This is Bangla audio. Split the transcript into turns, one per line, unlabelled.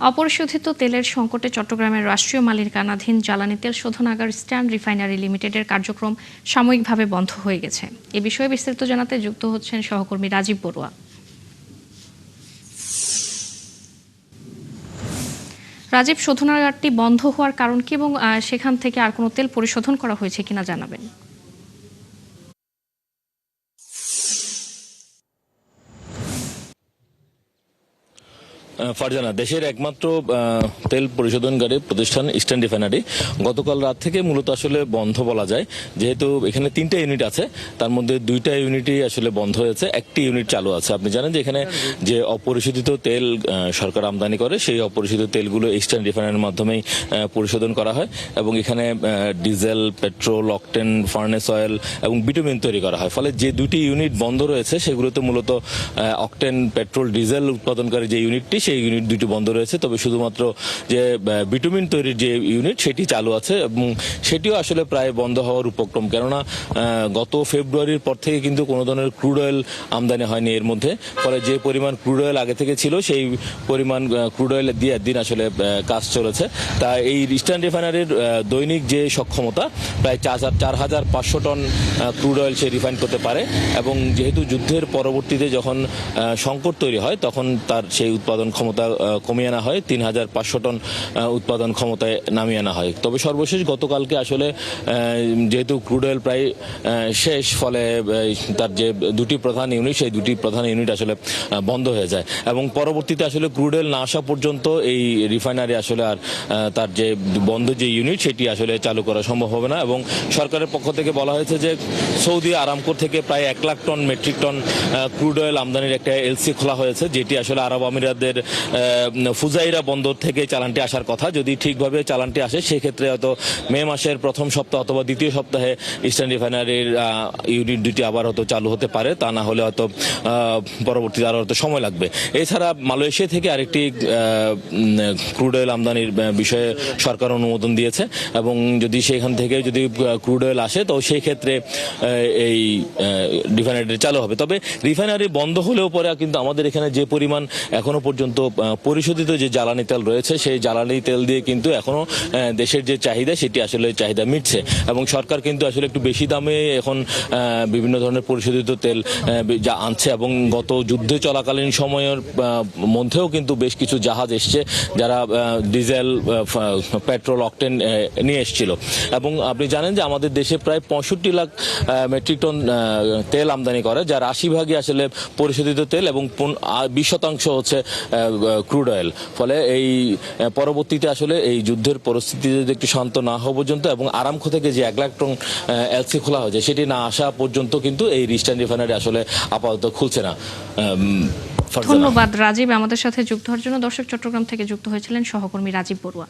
অপরিশোধিত তেলের সংকটে চট্টগ্রামের রাষ্ট্রীয় মালিকানাধীন জ্বালানি তেল শোধনাগার ইস্টার্ন রিফাইনারি লিমিটেডের কার্যক্রম সাময়িকভাবে বন্ধ হয়ে গেছে। এ বিষয়ে বিস্তারিত জানাতে যুক্ত হচ্ছেন সহকর্মী রাজীব বড়ুয়া। রাজীব, শোধনাগারটি বন্ধ হওয়ার কারণ কি এবং সেখান থেকে আর কোনো তেল পরিশোধন করা হয়েছে কিনা জানাবেন।
ফারজানা, দেশের একমাত্র তেল পরিশোধনকারী প্রতিষ্ঠান ইস্টার্ন রিফাইনারি গতকাল রাত থেকে মূলত আসলে বন্ধ বলা যায়, যেহেতু এখানে 3টা ইউনিট আছে, তার মধ্যে 2টা ইউনিটই আসলে বন্ধ হয়েছে, একটি ইউনিট চালু আছে। আপনি জানেন যে এখানে যে অপরিশোধিত তেল সরকার আমদানি করে, সেই অপরিশোধিত তেলগুলো ইস্টার্ন রিফাইনারির মাধ্যমেই পরিশোধন করা হয় এবং এখানে diesel, petrol, octane, furnace oil এবং বিটুমিন তৈরি করা হয়। ফলে যে 2টি ইউনিট বন্ধ রয়েছে সেগুলোতে মূলত অকটেন, পেট্রোল, ডিজেল উৎপাদনকারী যে ইউনিটটি, সেই ইউনিট 2টি বন্ধ রয়েছে। তবে শুধুমাত্র যে বিটুমিন তৈরির যে ইউনিট সেটি চালু আছে এবং সেটিও আসলে প্রায় বন্ধ হওয়ার উপক্রম, কেননা গত ফেব্রুয়ারির পর থেকে কিন্তু কোনো ধরনের ক্রুড অয়েল আমদানি হয়নি এর মধ্যে। ফলে যে পরিমাণ ক্রুড অয়েল আগে থেকে ছিল সেই পরিমাণ ক্রুড অয়েল দিয়ে একদিন আসলে কাজ চলেছে। তা এই ইস্টার্ন রিফাইনারির দৈনিক যে সক্ষমতা প্রায় 4,500 টন ক্রুড অয়েল সে রিফাইন করতে পারে এবং যেহেতু যুদ্ধের পরবর্তীতে যখন সংকট তৈরি হয় তখন তার সেই উৎপাদন ক্ষমতা কমিয়ে আনা হয়, 3,500 টন উৎপাদন ক্ষমতায় নামিয়ে আনা হয়। তবে সর্বশেষ গতকালকে আসলে যেহেতু ক্রুড অয়েল প্রায় শেষ, ফলে তার যে 2টি প্রধান ইউনিট, সেই 2টি প্রধান ইউনিট আসলে বন্ধ হয়ে যায় এবং পরবর্তীতে আসলে ক্রুড অয়েল না আসা পর্যন্ত এই রিফাইনারি আসলে আর তার যে বন্ধ যে ইউনিট সেটি আসলে চালু করা সম্ভব হবে না। এবং সরকারের পক্ষ থেকে বলা হয়েছে যে সৌদি আরামকো থেকে প্রায় 1 lakh ton metric ton crude oil আমদানির একটা এলসি খোলা হয়েছে, যেটি আসলে আরব আমিরাতের ফুজাইরা বন্দর থেকে চালানটি আসার কথা। যদি ঠিকভাবে চালানটি আসে সেক্ষেত্রে হয়তো মে মাসের প্রথম সপ্তাহ অথবা দ্বিতীয় সপ্তাহে ইস্টার্ন রিফাইনারির ইউনিট 2টি আবার হয়তো চালু হতে পারে, তা না হলে হয়তো পরবর্তীতে আরও হয়তো সময় লাগবে। এছাড়া মালয়েশিয়া থেকে আরেকটি ক্রুড অয়েল আমদানির বিষয়ে সরকার অনুমোদন দিয়েছে এবং যদি সেখান থেকে যদি ক্রুড অয়েল আসে তো সেই ক্ষেত্রে এই রিফাইনারি চালু হবে। তবে রিফাইনারি বন্ধ হলেও পরে কিন্তু আমাদের এখানে যে পরিমাণ এখনো পর্যন্ত পরিশোধিত যে জ্বালানি তেল রয়েছে সেই জ্বালানি তেল দিয়ে কিন্তু এখনো দেশের যে চাহিদা সেটি আসলে চাহিদা মিটছে এবং সরকার কিন্তু আসলে একটু বেশি দামে এখন বিভিন্ন ধরনের পরিশোধিত তেল যা আনছে এবং গত যুদ্ধে চলাকালীন সময়ের মধ্যেও কিন্তু বেশ কিছু জাহাজ এসছে যারা ডিজেল, পেট্রোল, অকটেন নিয়ে এসেছিল এবং আপনি জানেন যে আমাদের দেশে প্রায় 65 লাখ মেট্রিক টন তেল আমদানি করে, যার 80 ভাগই আসলে পরিশোধিত তেল এবং 20% হচ্ছে ক্রুড অয়েল। ফলে এই পরবর্তীতে আসলে এই যুদ্ধের পরিস্থিতি যদি একটু শান্ত না হওয়া পর্যন্ত এবং আরামকো থেকে যে 1 লাখ টন এলসি খোলা হয়েছে সেটি না আসা পর্যন্ত কিন্তু এই ইস্টার্ন রিফাইনারি আসলে আপাতত খুলছে না।
ধন্যবাদ রাজীব আমাদের সাথে যুক্ত হওয়ার জন্য। দর্শক, চট্টগ্রাম থেকে যুক্ত হয়েছিলেন সহকর্মী রাজীব বড়ুয়া।